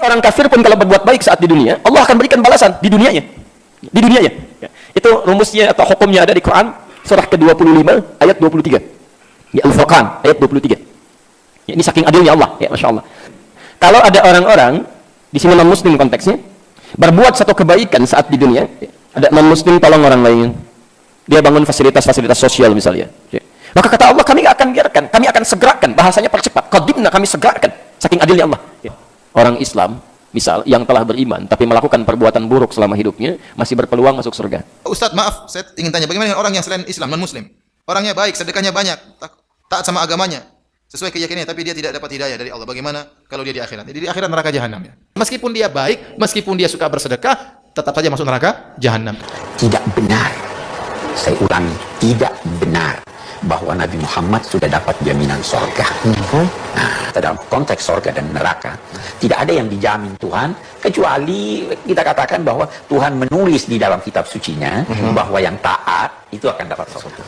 Orang kafir pun kalau berbuat baik saat di dunia, Allah akan berikan balasan di dunianya. Di dunianya. Ya. Itu rumusnya atau hukumnya ada di Quran, surah ke-25 ayat 23. Ya, Al-Furqan ayat 23. Ya, ini saking adilnya Allah, ya Masya Allah. Kalau ada orang-orang di sini non-muslim konteksnya berbuat satu kebaikan saat di dunia, ya, ada non-muslim tolong orang lain, dia bangun fasilitas-fasilitas sosial misalnya, ya. Maka kata Allah, kami akan biarkan, kami akan segerakan, bahasanya percepat, qadimna, kami segerakan, saking adilnya Allah, ya. Orang Islam misal yang telah beriman tapi melakukan perbuatan buruk selama hidupnya masih berpeluang masuk surga. Ustadz, maaf, saya ingin tanya, bagaimana dengan orang yang selain Islam, non-muslim? Orangnya baik, sedekahnya banyak, taat sama agamanya, sesuai keyakinannya, tapi dia tidak dapat hidayah dari Allah. Bagaimana kalau dia di akhirat? Jadi di akhirat neraka jahanam, ya. Meskipun dia baik, meskipun dia suka bersedekah, tetap saja masuk neraka jahanam. Tidak benar, saya ulangi, tidak benar bahwa Nabi Muhammad sudah dapat jaminan sorga. Nah, dalam konteks sorga dan neraka, tidak ada yang dijamin Tuhan, kecuali kita katakan bahwa Tuhan menulis di dalam kitab sucinya bahwa yang taat itu akan dapat sorga.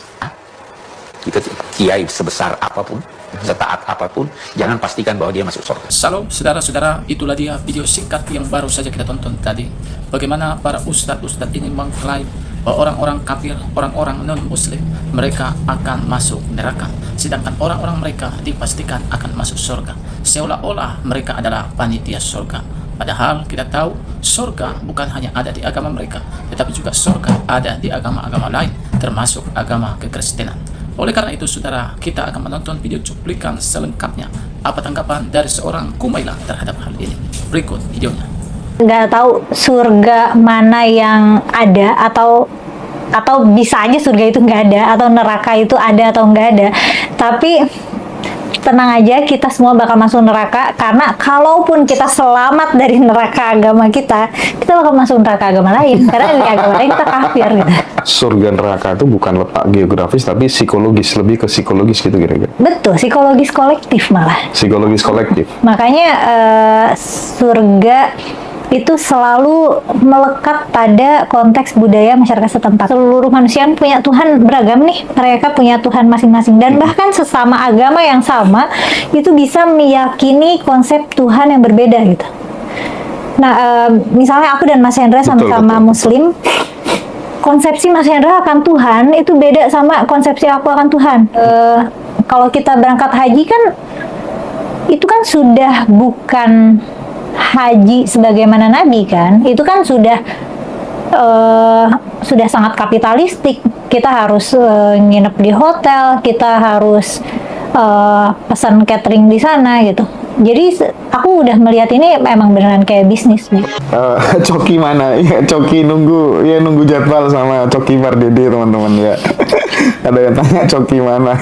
Kita kiai sebesar apapun, setaat apapun, jangan pastikan bahwa dia masuk surga. Salam saudara-saudara, itulah dia video singkat yang baru saja kita tonton tadi. Bagaimana para ustadz-ustadz ini mengklaim bahwa orang-orang kafir, orang-orang non-muslim, mereka akan masuk neraka, sedangkan orang-orang mereka dipastikan akan masuk surga, seolah-olah mereka adalah panitia surga. Padahal kita tahu surga bukan hanya ada di agama mereka, tetapi juga surga ada di agama-agama lain, termasuk agama kekristenan. Oleh karena itu, saudara, kita akan menonton video cuplikan selengkapnya. Apa tanggapan dari seorang Kumailah terhadap hal ini? Berikut videonya. Nggak tahu surga mana yang ada, atau bisa aja surga itu nggak ada, atau neraka itu ada atau nggak ada. Tapi tenang aja, kita semua bakal masuk neraka, karena kalaupun kita selamat dari neraka agama kita bakal masuk neraka agama lain, karena di agama lain kita kafir gitu. Surga neraka itu bukan letak geografis tapi psikologis, lebih ke psikologis gitu kira-kira. Betul, psikologis kolektif malah. Psikologis kolektif. Makanya surga itu selalu melekat pada konteks budaya masyarakat setempat. Seluruh manusia punya Tuhan beragam nih, mereka punya Tuhan masing-masing, dan bahkan sesama agama yang sama itu bisa meyakini konsep Tuhan yang berbeda gitu. Nah, misalnya aku dan Mas Hendra sama-sama Muslim, konsepsi Mas Hendra akan Tuhan itu beda sama konsepsi aku akan Tuhan. Kalau kita berangkat haji kan, itu kan sudah bukan haji sebagaimana Nabi kan, itu kan sudah sangat kapitalistik. Kita harus nginep di hotel, kita harus pesan catering di sana gitu. Jadi aku udah melihat ini memang beneran kayak bisnis gitu. Coki mana? Ya, Coki nunggu jadwal sama Coki Pardede teman-teman ya. Ada yang tanya Coki mana?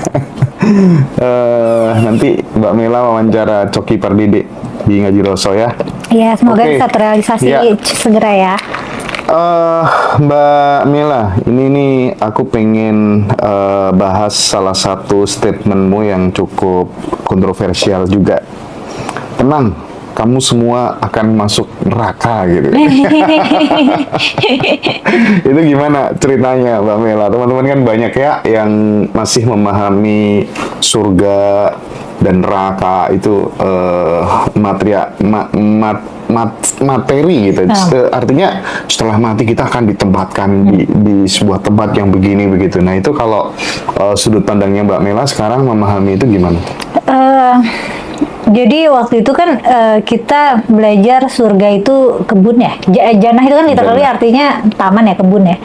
Nanti Mbak Mela wawancara Coki Pardede di Ngaji Roso ya. Ya, semoga bisa terrealisasi segera ya. Mbak Mela, ini nih aku pengen bahas salah satu statementmu yang cukup kontroversial juga. Tenang, kamu semua akan masuk neraka gitu. Itu gimana ceritanya Mbak Mela? Teman-teman kan banyak ya yang masih memahami surga dan neraka itu materi gitu. Artinya setelah mati kita akan ditempatkan di sebuah tempat yang begini begitu. Nah itu kalau sudut pandangnya Mbak Mela sekarang memahami itu gimana? Jadi waktu itu kan kita belajar surga itu kebun ya. Jannah itu kan literally artinya taman ya, kebun ya.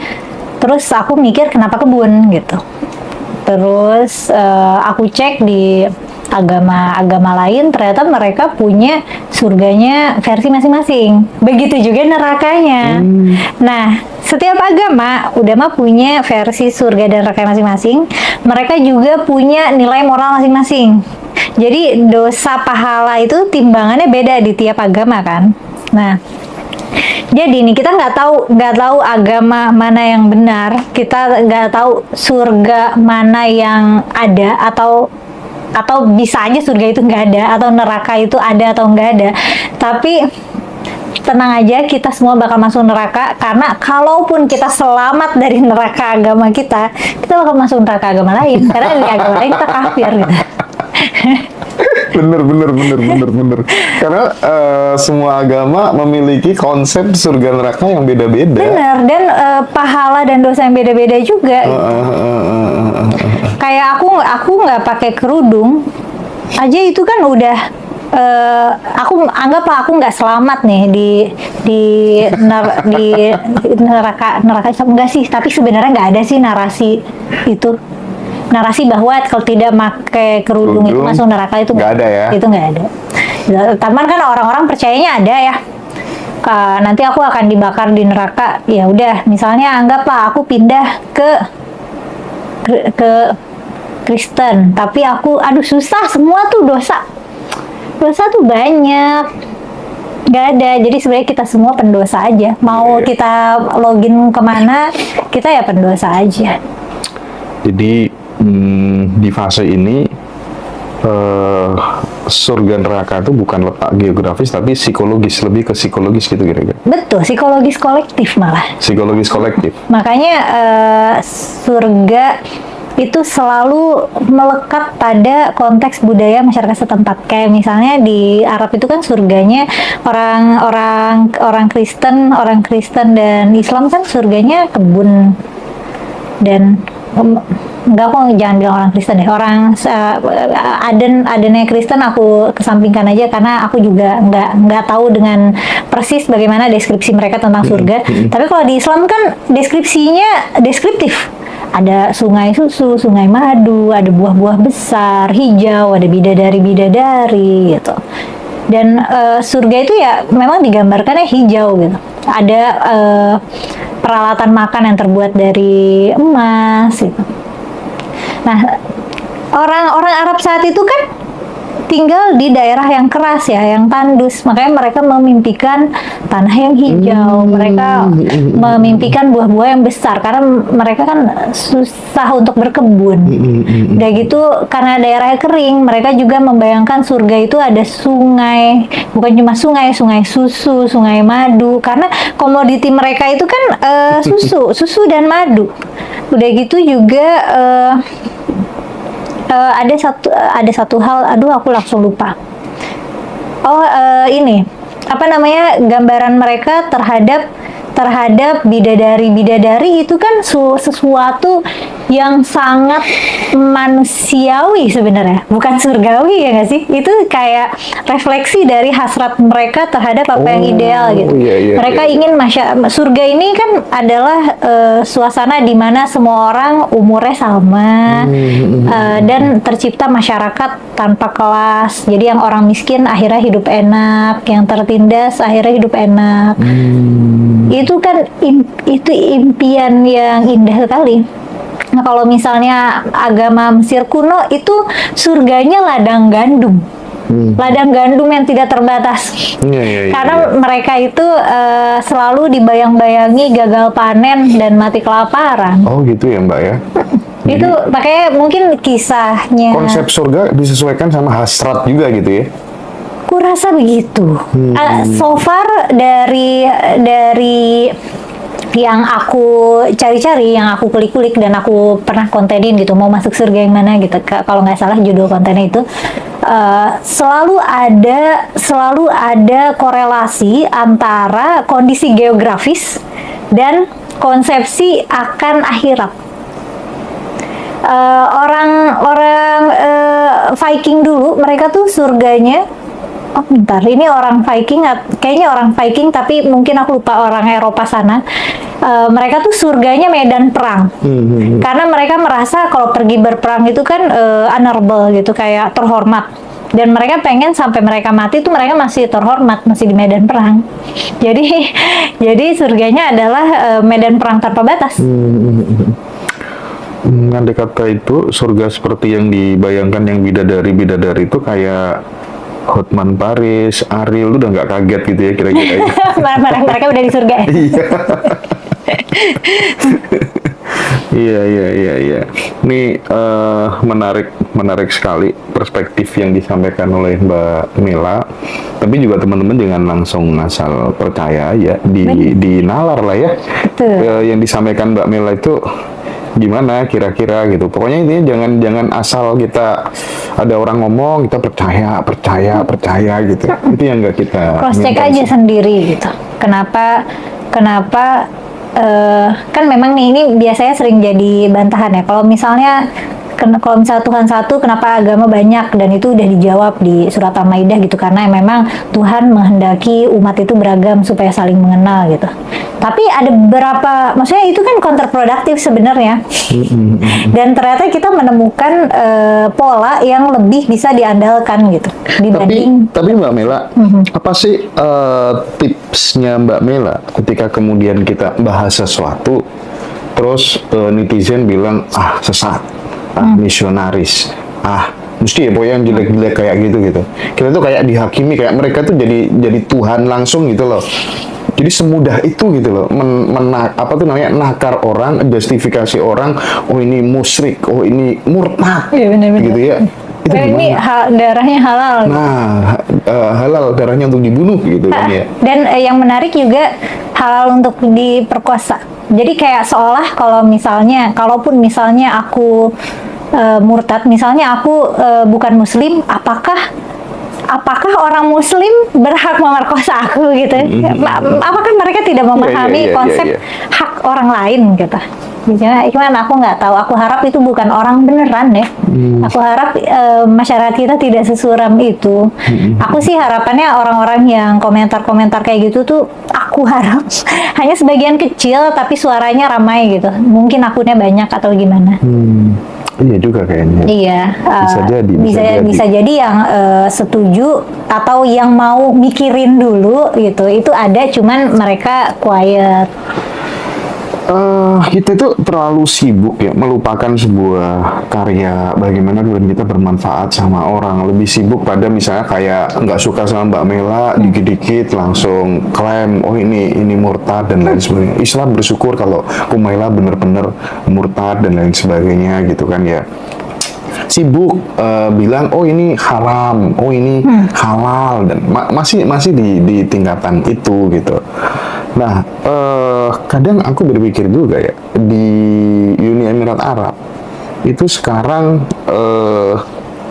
Terus aku mikir kenapa kebun gitu. Terus aku cek di agama-agama lain, ternyata mereka punya surganya versi masing-masing. Begitu juga nerakanya. Nah, setiap agama udah punya versi surga dan neraka masing-masing. Mereka juga punya nilai moral masing-masing. Jadi dosa pahala itu timbangannya beda di tiap agama kan. Nah, jadi nih kita nggak tahu agama mana yang benar, kita nggak tahu surga mana yang ada, atau bisa aja surga itu nggak ada, atau neraka itu ada atau nggak ada. Tapi tenang aja, kita semua bakal masuk neraka, karena kalaupun kita selamat dari neraka agama kita bakal masuk neraka agama lain, karena di agama lain kita kafir gitu. bener. Karena semua agama memiliki konsep surga neraka yang beda-beda. Bener, dan pahala dan dosa yang beda-beda juga. Kayak aku nggak pakai kerudung aja itu kan udah aku anggaplah aku nggak selamat nih di neraka enggak sih, tapi sebenarnya nggak ada sih narasi bahwa kalau tidak pakai kerudung itu masuk neraka, itu nggak ada ya, itu nggak ada. Taman kan orang-orang percayanya ada ya, nanti aku akan dibakar di neraka. Ya udah, misalnya anggaplah aku pindah ke Kristen, tapi aku susah, semua tuh dosa tuh banyak, nggak ada. Jadi sebenarnya kita semua pendosa aja, mau kita login kemana kita ya pendosa aja. Jadi di fase ini surga neraka itu bukan letak geografis tapi psikologis, lebih ke psikologis gitu kira-kira. Betul, psikologis kolektif malah. Psikologis kolektif. Makanya surga itu selalu melekat pada konteks budaya masyarakat setempat. Kayak misalnya di Arab itu kan surganya orang Kristen dan Islam kan surganya kebun dan enggak, aku jangan bilang orang Kristen deh, orang adennya Kristen aku kesampingkan aja karena aku juga nggak tahu dengan persis bagaimana deskripsi mereka tentang surga. Tapi kalau di Islam kan deskripsinya deskriptif. Ada sungai susu, sungai madu, ada buah-buah besar, hijau, ada bidadari gitu. Dan surga itu ya memang digambarkannya hijau gitu. Ada peralatan makan yang terbuat dari emas gitu. Nah, orang Arab saat itu kan tinggal di daerah yang keras ya, yang tandus. Makanya mereka memimpikan tanah yang hijau, mereka memimpikan buah-buah yang besar karena mereka kan susah untuk berkebun. Udah gitu, karena daerahnya kering, mereka juga membayangkan surga itu ada sungai, bukan cuma sungai susu, sungai madu, karena komoditi mereka itu kan susu dan madu. Udah gitu juga ada satu hal, aku langsung lupa. Ini apa namanya, gambaran mereka terhadap bidadari itu kan sesuatu yang sangat manusiawi sebenarnya, bukan surgawi ya nggak sih? Itu kayak refleksi dari hasrat mereka terhadap apa yang ideal gitu. Mereka ingin surga ini kan adalah suasana di mana semua orang umurnya sama, dan tercipta masyarakat tanpa kelas. Jadi yang orang miskin akhirnya hidup enak, yang tertindas akhirnya hidup enak. Itu kan itu impian yang indah sekali. Nah, kalau misalnya agama Mesir kuno itu surganya ladang gandum. Ladang gandum yang tidak terbatas. Karena mereka itu selalu dibayang-bayangi gagal panen dan mati kelaparan. Oh gitu ya Mbak ya. Itu makanya mungkin kisahnya. Konsep surga disesuaikan sama hasrat juga gitu ya. Kurasa begitu. So far dari yang aku cari-cari, yang aku kulik-kulik dan aku pernah kontenin gitu, mau masuk surga yang mana gitu. Kalau nggak salah judul kontennya itu selalu ada korelasi antara kondisi geografis dan konsepsi akan akhirat. Orang Viking dulu, mereka tuh surganya, ini orang Viking, kayaknya orang Viking, tapi mungkin aku lupa orang Eropa sana. Mereka tuh surganya medan perang, karena mereka merasa kalau pergi berperang itu kan honorable gitu, kayak terhormat. Dan mereka pengen sampai mereka mati tuh mereka masih terhormat, masih di medan perang. Jadi surganya adalah medan perang tanpa batas. Andai kata itu surga seperti yang dibayangkan yang bidadari itu kayak Hotman Paris, Ariel, lu udah nggak kaget gitu ya kira-kira ya? Mereka udah di surga. Iya. Ini menarik sekali perspektif yang disampaikan oleh Mbak Mela. Tapi juga teman-teman jangan langsung asal percaya ya, dinalar lah ya. Yang disampaikan Mbak Mela itu gimana kira-kira gitu. Pokoknya intinya jangan asal kita ada orang ngomong kita percaya gitu. Itu yang nggak kita Cross check inginkan aja sih. sendiri gitu. Kenapa kan memang nih, ini biasanya sering jadi bantahan ya. Kalau misalnya Tuhan satu, kenapa agama banyak? Dan itu udah dijawab di surat Al-Maidah gitu, karena memang Tuhan menghendaki umat itu beragam supaya saling mengenal gitu. Tapi ada beberapa, maksudnya itu kan counterproductive sebenarnya. Dan ternyata kita menemukan pola yang lebih bisa diandalkan gitu dibanding. Tapi Mbak Mela, apa sih tipsnya Mbak Mela ketika kemudian kita bahas sesuatu, terus netizen bilang sesat, misionaris, mesti ya pokoknya yang jelek-jelek kayak gitu. Kita tuh kayak dihakimi, kayak mereka tuh jadi Tuhan langsung gitu loh. Jadi semudah itu gitu loh, nakar orang, justifikasi orang, oh ini musyrik, oh ini murtad, gitu ya. Itu Ini darahnya halal. Nah, halal darahnya untuk dibunuh gitu kan ya. Dan yang menarik juga halal untuk diperkosa. Jadi kayak seolah kalaupun misalnya aku murtad, misalnya aku bukan muslim, apakah orang muslim berhak memerkosa aku gitu? Apakah mereka tidak memahami konsep hak orang lain gitu? Gimana aku nggak tahu. Aku harap itu bukan orang beneran ya. Aku harap masyarakat kita tidak sesuram itu. Aku sih harapannya orang-orang yang komentar-komentar kayak gitu tuh, aku harap hanya sebagian kecil tapi suaranya ramai gitu. Mungkin akunnya banyak atau gimana. Iya juga kayaknya. Iya, bisa jadi yang setuju atau yang mau mikirin dulu gitu. Itu ada, cuman mereka quiet. Kita itu terlalu sibuk ya melupakan sebuah karya, bagaimana kemudian kita bermanfaat sama orang. Lebih sibuk pada misalnya kayak nggak suka sama Mbak Mela, dikit-dikit langsung klaim, oh ini murtad dan lain sebagainya. Islam bersyukur kalau Umaila bener-bener murtad dan lain sebagainya gitu kan ya. Sibuk bilang oh ini haram, oh ini halal, dan masih di tingkatan itu gitu. Nah, kadang aku berpikir juga ya, di Uni Emirat Arab itu sekarang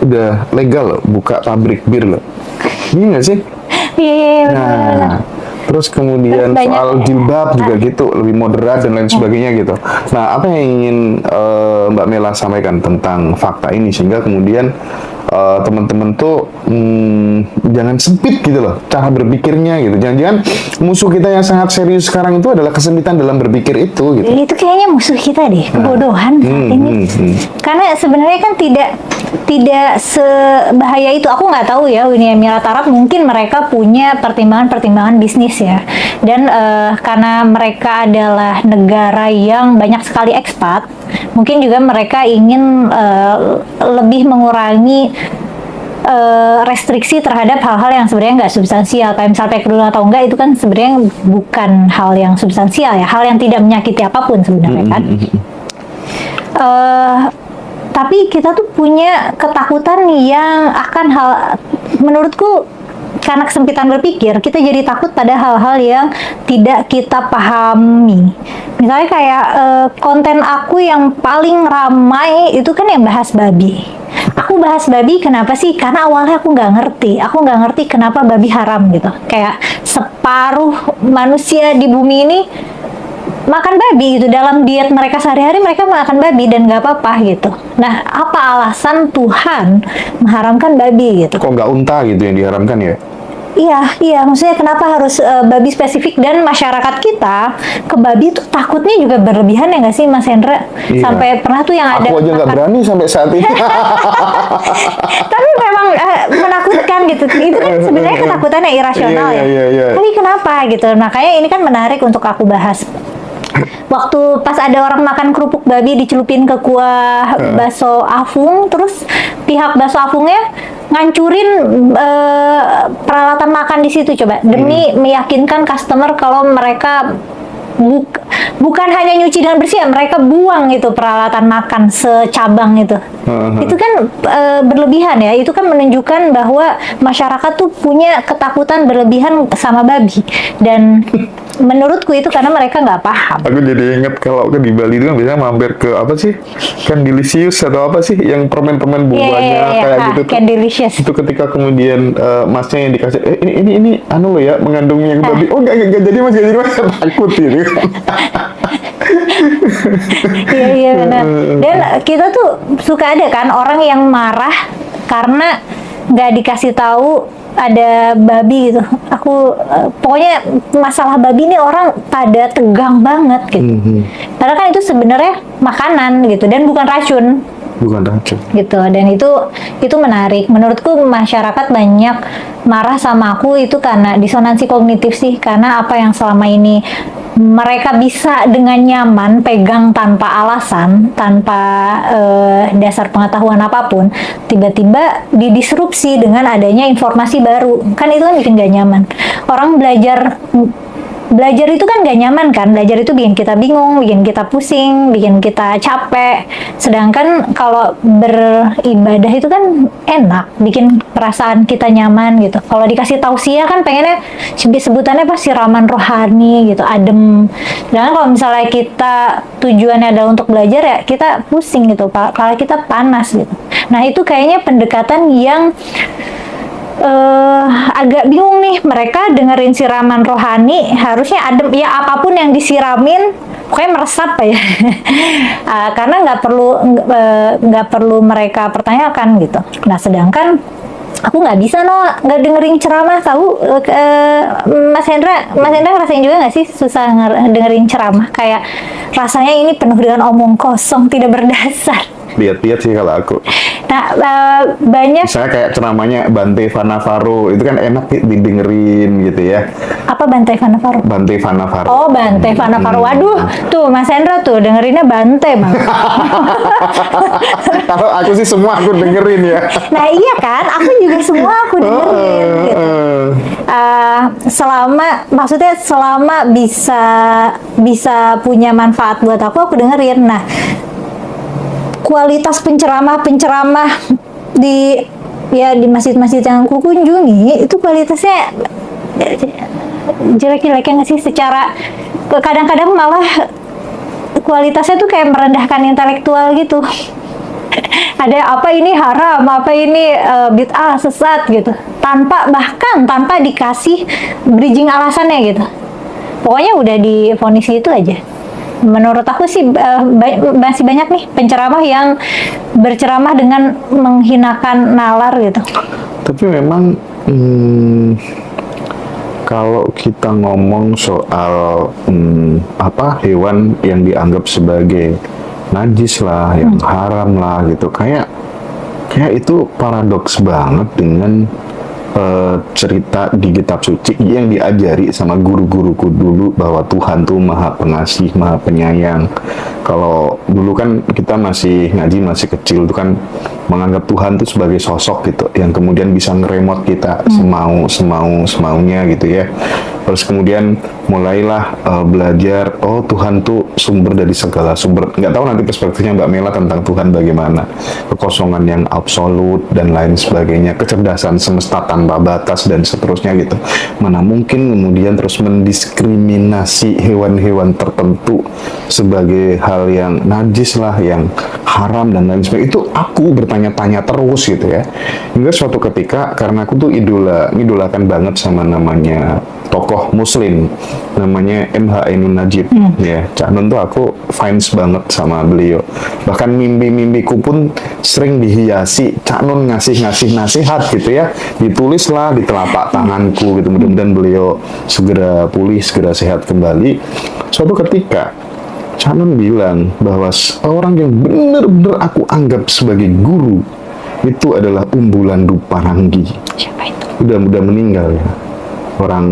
udah legal loh buka pabrik bir loh. Iya nggak sih? Iya. Nah, terus kemudian soal jilbab juga gitu, lebih moderat dan lain sebagainya gitu. Nah, apa yang ingin Mbak Mela sampaikan tentang fakta ini sehingga kemudian teman-teman tuh jangan sempit gitu loh cara berpikirnya gitu. Jangan-jangan musuh kita yang sangat serius sekarang itu adalah kesempitan dalam berpikir itu gitu. Itu kayaknya musuh kita deh, kebodohan saat ini. Karena sebenarnya kan tidak sebahaya itu. Aku nggak tahu ya, Uni Emirat Arab mungkin mereka punya pertimbangan bisnis ya. Dan karena mereka adalah negara yang banyak sekali ekspat, mungkin juga mereka ingin lebih mengurangi restriksi terhadap hal-hal yang sebenarnya nggak substansial. Kayak misalnya kedudukan atau enggak, itu kan sebenarnya bukan hal yang substansial ya, hal yang tidak menyakiti apapun sebenarnya kan. Tapi kita tuh punya ketakutan yang akan menurutku karena kesempitan berpikir, kita jadi takut pada hal-hal yang tidak kita pahami. Misalnya kayak konten aku yang paling ramai itu kan yang bahas babi. Aku bahas babi kenapa sih? Karena awalnya aku nggak ngerti kenapa babi haram gitu. Kayak separuh manusia di bumi ini makan babi gitu, dalam diet mereka sehari-hari mereka makan babi dan nggak apa-apa gitu. Nah, apa alasan Tuhan mengharamkan babi gitu? Kok nggak unta gitu yang diharamkan ya? Iya, maksudnya kenapa harus babi spesifik, dan masyarakat kita ke babi tuh takutnya juga berlebihan ya nggak sih Mas Hendra? Iya. Sampai pernah tuh yang ada. Aku aja nggak berani sampai saat ini. Tapi memang menakutkan gitu. Itu kan sebenarnya ketakutan yang irasional ya. Iya. Tapi kenapa gitu? Makanya ini kan menarik untuk aku bahas. Waktu pas ada orang makan kerupuk babi dicelupin ke kuah bakso Afung, terus pihak bakso Afungnya ngancurin peralatan makan di situ coba demi meyakinkan customer kalau mereka Bukan hanya nyuci dengan bersih, ya, mereka buang itu peralatan makan secabang itu. Itu kan berlebihan ya. Itu kan menunjukkan bahwa masyarakat tuh punya ketakutan berlebihan sama babi. Dan menurutku itu karena mereka nggak paham. Aku jadi inget kalau di Bali itu kan biasanya mampir ke apa sih? Candelicious atau apa sih? Yang permen-permen buahnya kayak gitu tuh. Candelicious. Itu ketika kemudian masnya yang dikasih, ini anu loh ya, mengandung yang babi. Oh nggak jadi mas, nggak jadi mas. Takut gitu. Iya benar. Dan kita tuh suka ada kan orang yang marah karena nggak dikasih tahu ada babi gitu. Pokoknya masalah babi ini orang pada tegang banget gitu. Padahal kan itu sebenarnya makanan gitu dan bukan racun. Bukan racun. Gitu. Dan itu menarik. Menurutku masyarakat banyak marah sama aku itu karena disonansi kognitif sih. Karena apa yang selama ini mereka bisa dengan nyaman pegang tanpa alasan, tanpa dasar pengetahuan apapun, tiba-tiba didisrupsi dengan adanya informasi baru. Kan itu kan bikin gak nyaman. Orang belajar itu kan gak nyaman kan. Belajar itu bikin kita bingung, bikin kita pusing, bikin kita capek. Sedangkan kalau beribadah itu kan enak, bikin perasaan kita nyaman gitu. Kalau dikasih tausiah kan pengennya sebutannya pasti siraman rohani gitu, adem. Sedangkan kalau misalnya kita tujuannya adalah untuk belajar ya kita pusing gitu, kalau kita panas gitu. Nah itu kayaknya pendekatan yang agak bingung nih. Mereka dengerin siraman rohani harusnya adem ya, apapun yang disiramin pokoknya meresap ya. Karena nggak perlu mereka pertanyakan gitu. Nah sedangkan aku nggak bisa nggak dengerin ceramah. Tahu Mas Hendra ngerasain juga nggak sih susah dengerin ceramah, kayak rasanya ini penuh dengan omong kosong tidak berdasar. Lihat-lihat sih kalau aku. Nah, banyak. Misalnya kayak ceramahnya Bante Vanavaro, itu kan enak didengerin gitu ya. Apa Bante Vanavaro? Bante Vanavaro. Oh, Bante Vanavaro. Waduh, tuh Mas Hendra tuh dengerinnya Bante banget. Kalau aku sih semua aku dengerin ya. Nah iya kan, aku juga semua aku dengerin gitu. Selama bisa punya manfaat buat aku dengerin. Nah, kualitas penceramah di masjid-masjid yang aku kunjungi itu kualitasnya jelek-jelek nggak sih, secara kadang-kadang malah kualitasnya tuh kayak merendahkan intelektual gitu. Ada apa ini haram, apa ini bid'ah, sesat gitu, tanpa dikasih bridging alasannya gitu. Pokoknya udah divonis itu aja. Menurut aku sih masih banyak nih penceramah yang berceramah dengan menghinakan nalar gitu. Tapi memang kalau kita ngomong soal hewan yang dianggap sebagai najis lah, yang haram lah gitu, kayak itu paradoks banget dengan cerita di kitab suci yang diajari sama guru-guruku dulu bahwa Tuhan tuh maha pengasih, maha penyayang. Kalau dulu kan kita masih ngaji, masih kecil tuh kan menganggap Tuhan tuh sebagai sosok gitu yang kemudian bisa ngeremot kita semaunya gitu ya. Terus kemudian mulailah belajar, oh Tuhan tuh sumber dari segala sumber. Nggak tahu nanti perspektifnya Mbak Mela tentang Tuhan bagaimana, kekosongan yang absolut dan lain sebagainya, kecerdasan semesta tanpa batas dan seterusnya gitu. Mana mungkin kemudian terus mendiskriminasi hewan-hewan tertentu sebagai hal yang najis lah, yang haram dan lain sebagainya. Itu aku bertanya-tanya terus gitu ya. Hingga suatu ketika, karena aku tuh idolakan banget sama namanya tokoh muslim, namanya MH Ainun Najib ya. Cak Nun tuh aku fans banget sama beliau. Bahkan mimpi-mimpiku pun sering dihiasi Cak Nun ngasih nasihat gitu ya. Ditulislah di telapak tanganku gitu. Mudah-mudahan beliau segera pulih, segera sehat kembali. Suatu ketika Cak Nun bilang bahwa orang yang benar-benar aku anggap sebagai guru itu adalah Umbulan Duparanggi. Siapa itu? Udah meninggal ya. Orang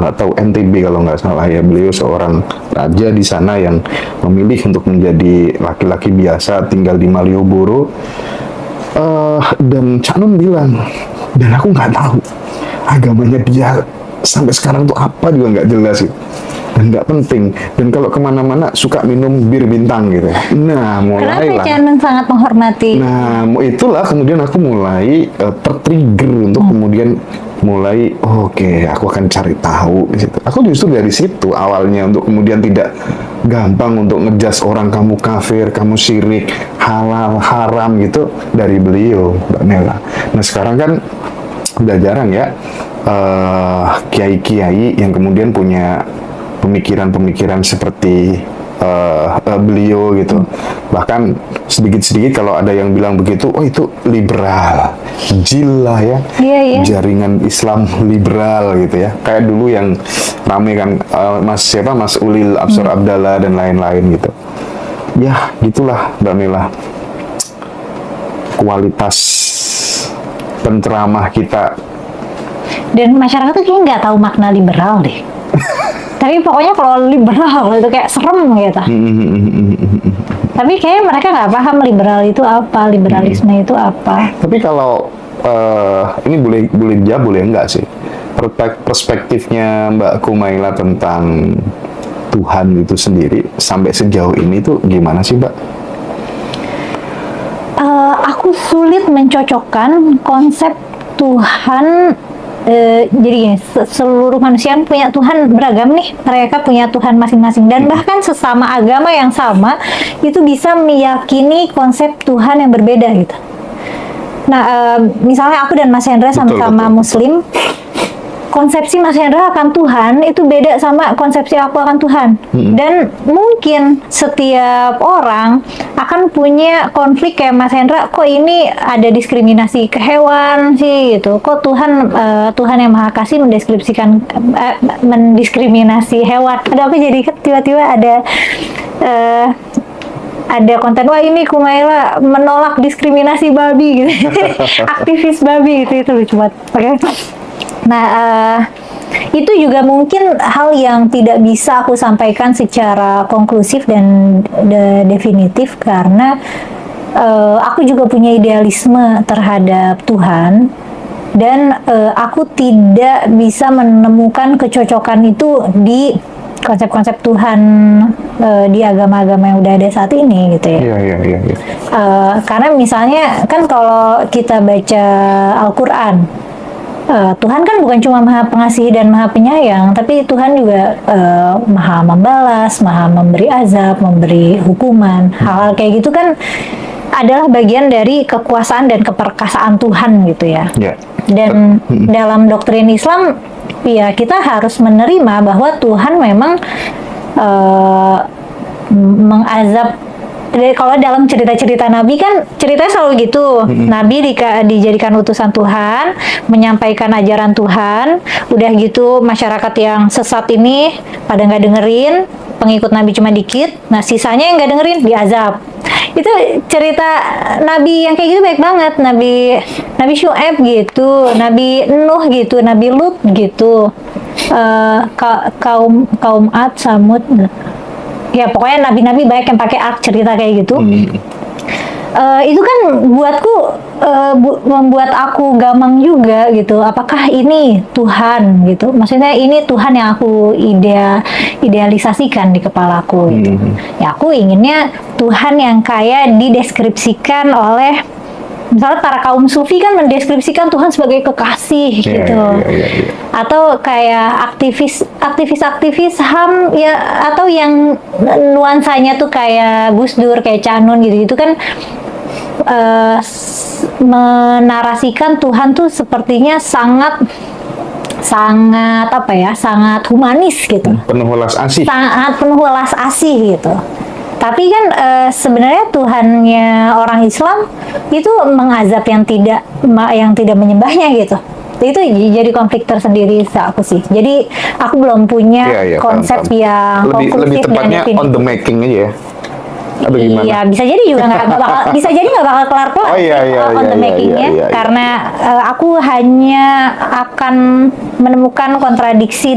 nggak tahu NTB kalau nggak salah ya. Beliau seorang raja di sana yang memilih untuk menjadi laki-laki biasa tinggal di Malioboro. Dan Cak Nun bilang, dan aku nggak tahu agamanya dia sampai sekarang tuh apa juga nggak jelas gitu. dan nggak penting. Dan kalau kemana-mana suka minum bir bintang gitu. Nah, Kenapa mulailah. Canon sangat menghormati? Nah, itulah kemudian aku mulai tertrigger untuk kemudian mulai oke, aku akan cari tahu di situ. Aku justru dari situ awalnya untuk kemudian tidak gampang untuk ngejas orang kamu kafir, kamu syirik, halal, haram gitu dari beliau, Mbak Nela. Nah, sekarang kan udah jarang ya kiai-kiai yang kemudian punya pemikiran-pemikiran seperti beliau gitu. Bahkan sedikit-sedikit kalau ada yang bilang begitu, oh itu liberal, jila ya, Iya. jaringan Islam liberal gitu ya. Kayak dulu yang rame kan Mas Ulil Absor Abdallah dan lain-lain gitu. Ya gitulah Mbak Mila, kualitas penceramah kita. Dan masyarakat tuh kayaknya nggak tahu makna liberal deh. Tapi pokoknya kalau liberal itu kayak serem gitu. Tapi kayaknya mereka nggak paham liberal itu apa, liberalisme itu apa. Tapi kalau ini boleh enggak sih perspektifnya Mbak Kumaila tentang Tuhan itu sendiri sampai sejauh ini tuh gimana sih Mbak? Aku sulit mencocokkan konsep Tuhan. Jadi seluruh manusia punya Tuhan beragam nih, mereka punya Tuhan masing-masing, dan bahkan sesama agama yang sama itu bisa meyakini konsep Tuhan yang berbeda gitu. Nah, misalnya aku dan Mas Hendra sama-sama Muslim, konsepsi Mas Hendra akan Tuhan itu beda sama konsepsi aku akan Tuhan. Dan mungkin setiap orang akan punya konflik kayak Mas Hendra, kok ini ada diskriminasi ke hewan sih gitu. Kok Tuhan yang Maha Kasih mendiskriminasi hewan. Ada apa jadi tiba-tiba ada konten, wah ini Kumaila menolak diskriminasi babi gitu. Aktivis babi gitu, itu lucu banget. Oke. Nah, itu juga mungkin hal yang tidak bisa aku sampaikan secara konklusif dan definitif karena aku juga punya idealisme terhadap Tuhan, dan aku tidak bisa menemukan kecocokan itu di konsep-konsep Tuhan di agama-agama yang udah ada saat ini gitu ya. Iya. Karena misalnya kan kalau kita baca Al-Quran, Tuhan kan bukan cuma Maha Pengasih dan Maha Penyayang, tapi Tuhan juga Maha Membalas, Maha Memberi azab, memberi hukuman. Hal-hal kayak gitu kan adalah bagian dari kekuasaan dan keperkasaan Tuhan gitu ya. Dan dalam doktrin Islam, ya kita harus menerima bahwa Tuhan memang mengazab. Kalau dalam cerita-cerita Nabi kan ceritanya selalu gitu. Nabi dijadikan utusan Tuhan, menyampaikan ajaran Tuhan. Udah gitu masyarakat yang sesat ini pada nggak dengerin, pengikut Nabi cuma dikit. Nah sisanya yang nggak dengerin diazab. Itu cerita Nabi yang kayak gitu baik banget. Nabi Syuaib gitu, Nabi Nuh gitu, Nabi Lut gitu, kaum Ad, Samud. Ya pokoknya nabi-nabi baik yang pakai ark cerita kayak gitu. Itu kan buatku membuat aku gamang juga gitu. Apakah ini Tuhan gitu? Maksudnya ini Tuhan yang aku idealisasikan di kepalaku gitu. Ya aku inginnya Tuhan yang kayak dideskripsikan oleh misalnya para kaum sufi kan mendeskripsikan Tuhan sebagai kekasih gitu. Atau kayak aktivis HAM ya, atau yang nuansanya tuh kayak Gus Dur, kayak Cak Nun gitu kan menarasikan Tuhan tuh sepertinya sangat apa ya, sangat humanis gitu. Penuh welas asih. Sangat penuh welas asih gitu. Tapi kan sebenarnya Tuhannya orang Islam itu mengazab yang tidak menyembahnya gitu. Itu jadi konflik tersendiri aku sih. Jadi aku belum punya konsep paham. yang lebih konklusif tepatnya dan definitif. on the making aja ya. Atau gimana? Iya, bisa jadi juga nggak bakal kelar on the making-nya, karena aku hanya akan menemukan kontradiksi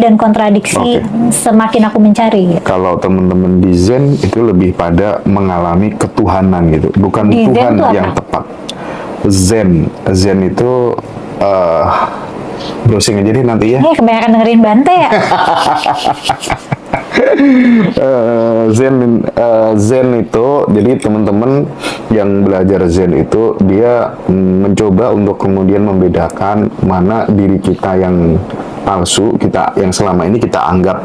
semakin aku mencari. Gitu. Kalau teman-teman di Zen itu lebih pada mengalami ketuhanan gitu, bukan Di Tuhan Zen yang apa? tepat. Zen itu browsing aja deh nanti ya. Kebanyakan dengerin Bante ya. Zen itu, jadi teman-teman yang belajar Zen itu dia mencoba untuk kemudian membedakan mana diri kita yang palsu, kita yang selama ini kita anggap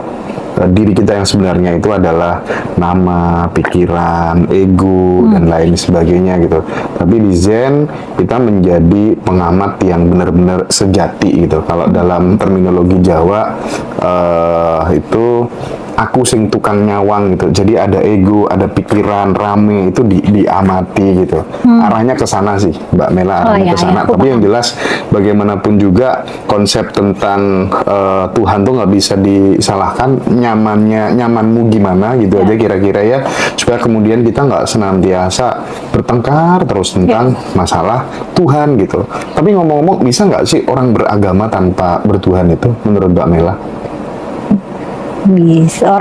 diri kita yang sebenarnya itu adalah nama, pikiran, ego, dan lain sebagainya gitu. Tapi di Zen kita menjadi pengamat yang benar-benar sejati gitu. Kalau dalam terminologi Jawa itu aku sing tukang nyawang gitu. Jadi ada ego, ada pikiran, rame itu diamati gitu. Arahnya ke sana sih, Mbak Mela, arahnya ke sana. Tapi yang jelas bagaimanapun juga konsep tentang Tuhan tuh nggak bisa disalahkan. Nyamanmu gimana gitu aja kira-kira ya, supaya kemudian kita nggak senantiasa bertengkar terus tentang masalah Tuhan gitu. Tapi ngomong-ngomong, bisa nggak sih orang beragama tanpa bertuhan itu menurut Mbak Mela? Bisa,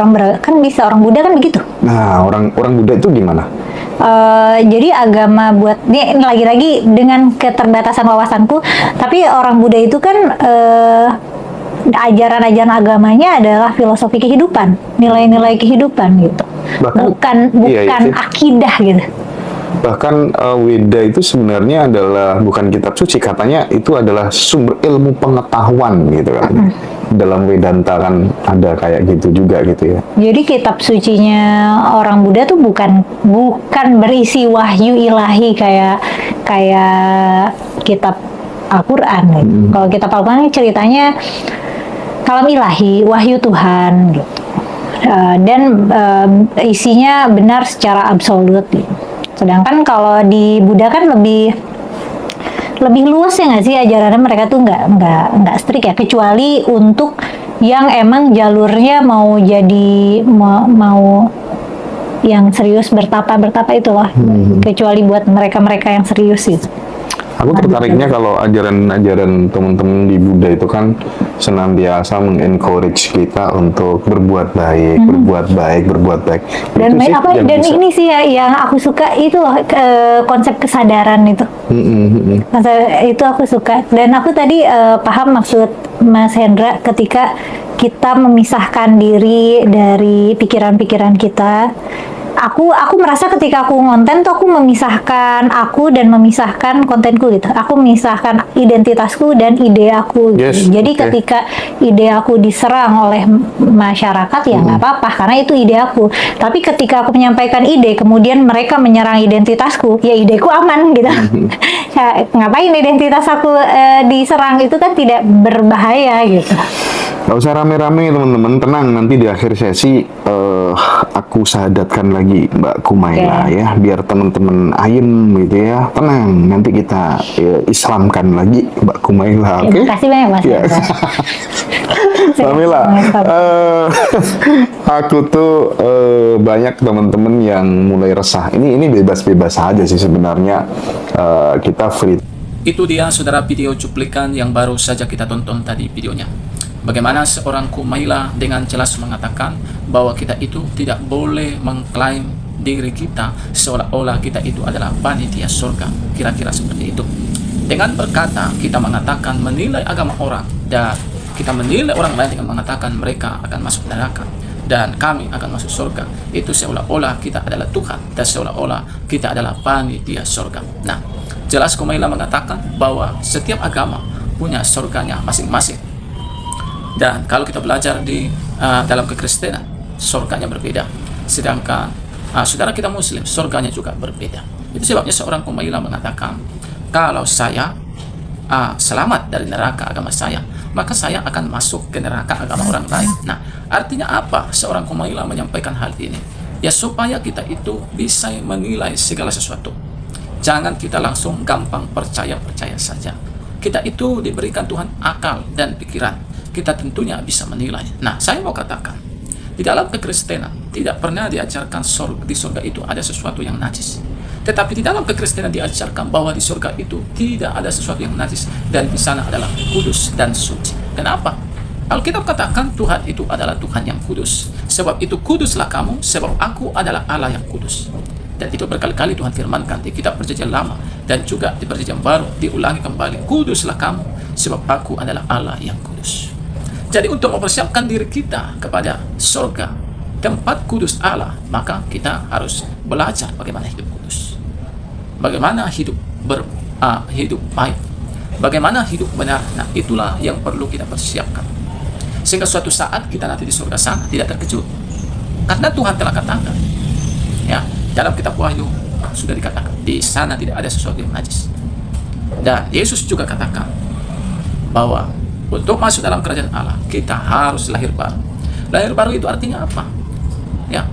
bisa, orang Buddha kan begitu. Nah, orang Buddha itu gimana? Jadi agama buat ini lagi-lagi dengan keterbatasan wawasanku, tapi orang Buddha itu kan ajaran-ajaran agamanya adalah filosofi kehidupan, nilai-nilai kehidupan gitu. Bukan akidah gitu. Bahkan Weda itu sebenarnya adalah bukan kitab suci, katanya itu adalah sumber ilmu pengetahuan gitu kan. Dalam Vedanta kan ada kayak gitu juga gitu ya. Jadi kitab sucinya orang Buddha tuh bukan berisi wahyu ilahi kayak kitab Al-Qur'an gitu. Kalau kitab Al-Qur'an ceritanya kalam ilahi, wahyu Tuhan gitu. Dan isinya benar secara absolut gitu. Sedangkan kalau di Buddha kan lebih luas ya nggak sih ajarannya, mereka tuh nggak strict ya, kecuali untuk yang emang jalurnya mau yang serius bertapa itu loh. Kecuali buat mereka yang serius gitu. Aku tertariknya kalau ajaran-ajaran teman-teman di Buddha itu kan senantiasa mengencourage kita untuk berbuat baik. Dan ini sih ya, yang aku suka itu loh, konsep kesadaran itu. Konsep itu aku suka. Dan aku tadi paham maksud Mas Hendra ketika kita memisahkan diri dari pikiran-pikiran kita. Aku merasa ketika aku ngonten tuh aku memisahkan aku dan memisahkan kontenku gitu. Aku memisahkan identitasku dan ide aku gitu. Jadi ketika ide aku diserang oleh masyarakat ya nggak apa-apa karena itu ide aku. Tapi ketika aku menyampaikan ide kemudian mereka menyerang identitasku, ya ideku aman gitu. Ya, ngapain identitas aku diserang, itu kan tidak berbahaya gitu. Gak usah rame-rame teman-teman, tenang, nanti di akhir sesi aku sahadatkan lagi Mbak Kumaila ya, biar teman-teman ayem gitu ya, tenang, nanti kita Islamkan lagi Mbak Kumaila. Oke? Terima kasih banyak Mas. Ya. Mbak Mila, aku tuh banyak teman-teman yang mulai resah. Ini bebas-bebas saja sih sebenarnya, kita free. Itu dia saudara video cuplikan yang baru saja kita tonton tadi videonya. Bagaimana seorang Kumaila dengan jelas mengatakan bahwa kita itu tidak boleh mengklaim diri kita seolah-olah kita itu adalah panitia surga. Kira-kira seperti itu. Dengan berkata kita mengatakan menilai agama orang dan kita menilai orang lain dengan mengatakan mereka akan masuk neraka dan kami akan masuk surga. Itu seolah-olah kita adalah Tuhan dan seolah-olah kita adalah panitia surga. Nah, jelas Kumaila mengatakan bahwa setiap agama punya surganya masing-masing. Dan kalau kita belajar di dalam kekristenan, surganya berbeda. Sedangkan saudara kita Muslim, surganya juga berbeda. Itu sebabnya seorang Kumaila mengatakan, kalau saya selamat dari neraka agama saya, maka saya akan masuk ke neraka agama orang lain. Nah, artinya apa seorang Kumaila menyampaikan hal ini? Ya supaya kita itu bisa menilai segala sesuatu. Jangan kita langsung gampang percaya saja. Kita itu diberikan Tuhan akal dan pikiran. Kita tentunya bisa menilai. Nah, saya mau katakan, di dalam kekristenan tidak pernah diajarkan di surga itu ada sesuatu yang najis. Tetapi di dalam kekristenan diajarkan bahwa di surga itu tidak ada sesuatu yang najis dan di sana adalah kudus dan suci. Kenapa? Alkitab katakan Tuhan itu adalah Tuhan yang kudus. Sebab itu kuduslah kamu, sebab aku adalah Allah yang kudus. Dan itu berkali-kali Tuhan firmankan di kitab Perjanjian Lama dan juga di Perjanjian Baru diulangi kembali, kuduslah kamu, sebab aku adalah Allah yang kudus. Jadi untuk mempersiapkan diri kita kepada surga, tempat kudus Allah, maka kita harus belajar bagaimana hidup kudus, bagaimana hidup hidup baik, bagaimana hidup benar. Nah, itulah yang perlu kita persiapkan, sehingga suatu saat kita nanti di surga sana tidak terkejut, karena Tuhan telah katakan, ya, dalam kitab Wahyu sudah dikatakan di sana tidak ada sesuatu yang najis. Dan Yesus juga katakan bahwa untuk masuk dalam kerajaan Allah kita harus lahir baru. Lahir baru itu artinya apa? Ya,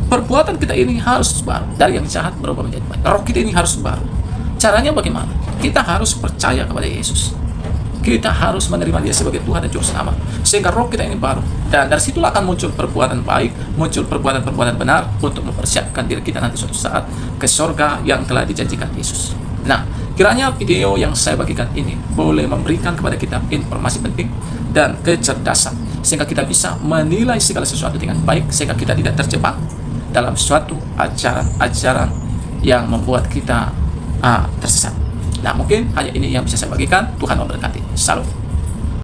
perbuatan kita ini harus baru, dari yang jahat berubah menjadi baik. Roh kita ini harus baru. Caranya bagaimana? Kita harus percaya kepada Yesus. Kita harus menerima Dia sebagai Tuhan dan Juru Selamat, sehingga roh kita ini baru. Dan dari situlah akan muncul perbuatan baik, muncul perbuatan-perbuatan benar untuk mempersiapkan diri kita nanti suatu saat ke surga yang telah dijanjikan Yesus. Nah, kiranya video yang saya bagikan ini boleh memberikan kepada kita informasi penting dan kecerdasan, sehingga kita bisa menilai segala sesuatu dengan baik, sehingga kita tidak terjebak dalam suatu ajaran-ajaran yang membuat kita tersesat. Nah, mungkin hanya ini yang bisa saya bagikan. Tuhan memberkati. Salam.